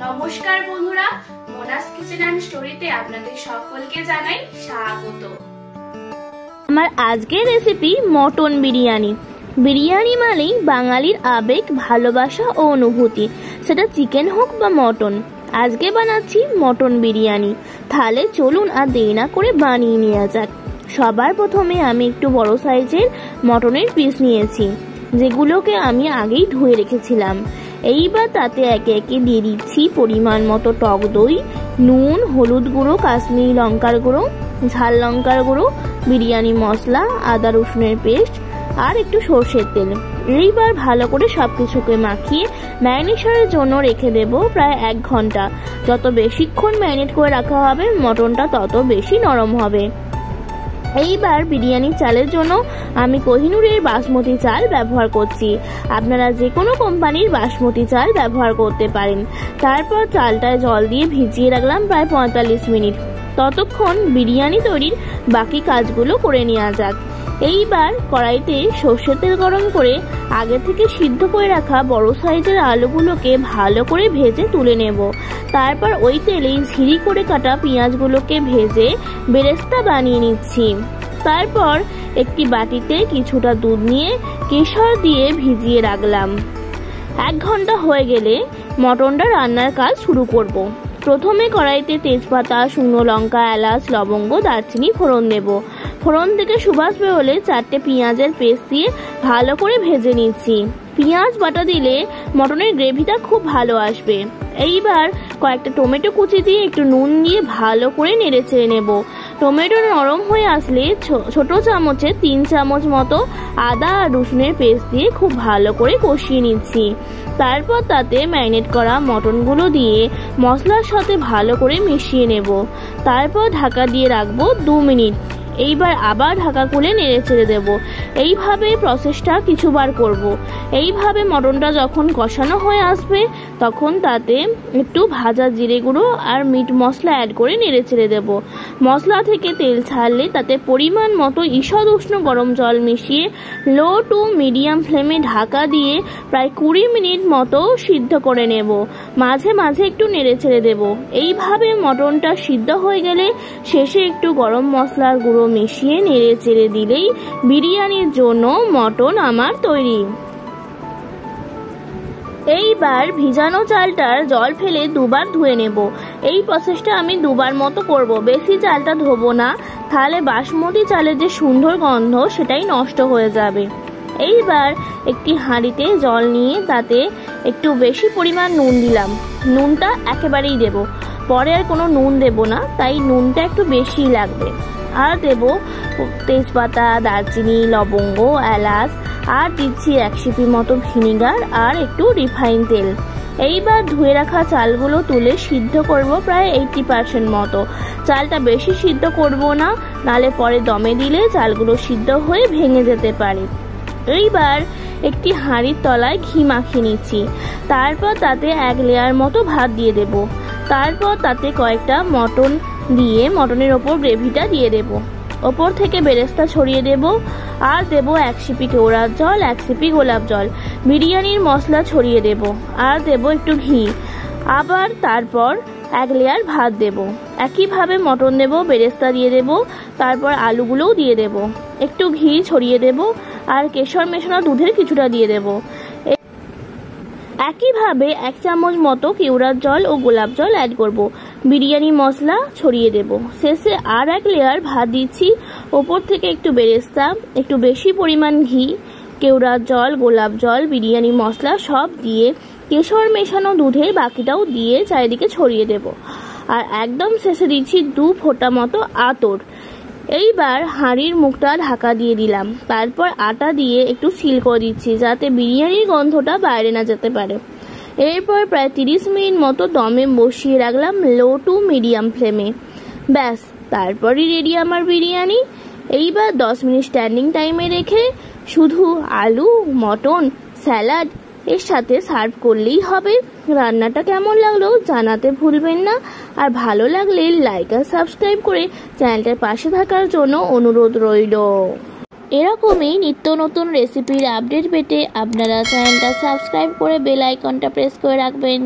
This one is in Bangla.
নমস্কার বন্ধুরা, মোনাস কিচেন এন্ড স্টোরিতে আপনাদের সকলকে জানাই স্বাগত। আমার আজকের রেসিপি মটন বিরিয়ানি। বিরিয়ানি মানেই বাঙালির আবেগ, ভালোবাসা ও অনুভূতি, সেটা চিকেন হোক বা মটন। আজকে বানাচ্ছি মটন বিরিয়ানি। তাহলে চলুন আর দেরি না করে বানিয়ে নেওয়া যাক। সবার প্রথমে আমি একটু বড় সাইজের মটনের পিস নিয়েছি, যেগুলোকে আমি আগেই ধুয়ে রেখেছিলাম। এইবার তাতে একে একে দিয়ে দিচ্ছি পরিমাণ মতো টক দই, নুন, হলুদ গুঁড়ো, কাশ্মীরি লঙ্কার গুঁড়ো, ঝাল লঙ্কার গুঁড়ো, বিরিয়ানি মশলা, আদা রসুনের পেস্ট আর একটু সর্ষের তেল। এইবার ভালো করে সব কিছুকে মাখিয়ে ম্যারিনেশনের জন্য রেখে দেব প্রায় 1 ঘন্টা। যত বেশিক্ষণ ম্যারিনেট করে রাখা হবে মটনটা তত বেশি নরম হবে। এইবার বিরিয়ানি চালের জন্য আমি কোহিনুরের বাসমতি চাল ব্যবহার করছি। আপনারা যে কোনো কোম্পানির বাসমতি চাল ব্যবহার করতে পারেন। তারপর চালটায় জল দিয়ে ভিজিয়ে রাখলাম প্রায় 45 মিনিট। ততক্ষণ বিরিয়ানি তৈরির বাকি কাজগুলো করে নেওয়া যাক। এইবার কড়াইতে সর্ষের তেল গরম করে আগে থেকে সিদ্ধ করে রাখা বড় সাইজের আলুগুলোকে ভালো করে ভেজে তুলে নেব। তারপর ওই তেলেই ঝিরি করে কাটা পেঁয়াজগুলোকে ভেজে বেরেস্তা বানিয়ে নিচ্ছি। তারপর একটি বাটিতে কিছুটা দুধ নিয়ে কেশর দিয়ে ভিজিয়ে রাখলাম। 1 ঘন্টা হয়ে গেলে মটনটা রান্নার কাজ শুরু করব। প্রথমে কড়াইতে তেজপাতা, শুকনো লঙ্কা, এলাচ, লবঙ্গ, দারচিনি ফোড়ন দেব। ফোড়ন থেকে সুবাস বেরোলে 4টে পেঁয়াজের পেস্ট দিয়ে ভালো করে ভেজে নিচ্ছি। পেঁয়াজ বাটা দিলে মটনের গ্রেভিটা খুব ভালো আসবে। এইবার কয়েকটা টমেটো কুচি দিয়ে একটু নুন দিয়ে ভালো করে নেড়ে চেড়ে নেব। টমেটো নরম হয়ে আসলে ছোট চামচে 3 চামচ মতো আদা আর রসুনের পেস্ট দিয়ে খুব ভালো করে কষিয়ে নিচ্ছি। তারপর তাতে ম্যারিনেট করা মটনগুলো দিয়ে মশলার সাথে ভালো করে মিশিয়ে নেব। তারপর ঢাকা দিয়ে রাখবো 2 মিনিট। এইবার আবার ঢাকা খুলে নেড়ে চেড়ে দেব। এইভাবে প্রসেসটা কিছুবার করব। এইভাবে মটনটা যখন কষানো হয়ে আসবে তখন তাতে একটু ভাজা জিরে গুঁড়ো আর মিট মশলা অ্যাড করে নেড়ে চেড়ে দেব। মশলা থেকে তেল ছাড়লে তাতে পরিমাণ মতো ঈষৎ উষ্ণ গরম জল মিশিয়ে লো টু মিডিয়াম ফ্লেমে ঢাকা দিয়ে প্রায় 20 মিনিট মতো সিদ্ধ করে নেব। মাঝে মাঝে একটু নেড়ে চেড়ে দেব। এইভাবে মটনটা সিদ্ধ হয়ে গেলে শেষে একটু গরম মশলার গুঁড়ো মিশিয়ে নেড়ে চেড়ে দিলেই বিরিয়ানির জন্য মটন আমার তৈরি। এইবার ভিজানো চালটার জল ফেলে 2বার ধুয়ে নেব। এই প্রসেসটা আমি 2বার মতো করব। বেশি চালটা ধোবো না, তাহলে বাসমতি চালের যে সুন্দর গন্ধ সেটাই নষ্ট হয়ে যাবে। এইবার একটি হাঁড়িতে জল নিয়ে তাতে একটু বেশি পরিমাণ নুন দিলাম। নুনটা একেবারেই দেব, পরে আর কোনো নুন দেব না, তাই নুনটা একটু বেশি লাগবে। আর দেব তেজপাতা, দারচিনি, লবঙ্গ, এলাচ, আর দিচ্ছি 1 সিপি মতো ভিনিগার আর একটু রিফাইন তেল। এইবার ধুয়ে রাখা চালগুলো তুলে সিদ্ধ করব প্রায় 80% মতো। চালটা বেশি সিদ্ধ করব না, নালে পরে দমে দিলে চালগুলো সিদ্ধ হয়ে ভেঙে যেতে পারে। এইবার একটি হাঁড়ির তলায় ঘি মাখিয়ে নিচ্ছি। তারপর তাতে 1 লেয়ার মতো ভাত দিয়ে দেব। তারপর তাতে কয়েকটা মটন দিয়ে মটনের ওপর গ্রেভিটা দিয়ে দেব। ওপর থেকে বেরেস্তা ছড়িয়ে দেব আর দেব 1 সিপি কেওড়ার জল, 1 সিপি গোলাপ জল, বিরিয়ানির মশলা ছড়িয়ে দেব আর দেব একটু ঘি। আবার তারপর 1 লেয়ার ভাত দেব। একইভাবে মটন দেব, বেরেস্তা দিয়ে দেব, তারপর আলুগুলোও দিয়ে দেব, একটু ঘি ছড়িয়ে দেব আর কেশর মেশানো দুধের কিছুটা দিয়ে দেব। একইভাবে 1 চামচ মতো কেওড়ার জল ও গোলাপ জল অ্যাড করব। বিরিয়ানি মশলা ছড়িয়ে দেব। শেষে আর 1 লেয়ার ভাত দিচ্ছি। ওপর থেকে একটু বেরেস্তা, একটু বেশি পরিমাণ ঘি, কেওড়ার জল, গোলাপ জল, বিরিয়ানি মশলা সব দিয়ে কেশর মেশানো দুধের বাকিটাও দিয়ে চারিদিকে ছড়িয়ে দেব। আর একদম শেষে দিচ্ছি 2 ফোঁটা মতো আতর। এইবার হাঁড়ির মুখটা ঢাকা দিয়ে দিলাম। তারপর আটা দিয়ে একটু সিল করে দিচ্ছি যাতে বিরিয়ানির গন্ধটা বাইরে না যেতে পারে। এরপর প্রায় 30 মিনিট মতো দমে বসিয়ে রাখলাম লো টু মিডিয়াম ফ্লেমে। ব্যাস, তারপরই রেডি আমার বিরিয়ানি। এইবার 10 মিনিট স্ট্যান্ডিং টাইমে রেখে শুধু আলু, মটন, স্যালাড এর সাথে সার্ভ করলেই হবে। রান্নাটা কেমন লাগলো জানাতে ভুলবেন না। আর ভালো লাগলে লাইক আর সাবস্ক্রাইব করে চ্যানেলটার পাশে থাকার জন্য অনুরোধ রইল। এরকমই নিত্য নতুন রেসিপির আপডেট পেতে আপনারা চ্যানেলটা সাবস্ক্রাইব করে বেল আইকনটা প্রেস করে রাখবেন।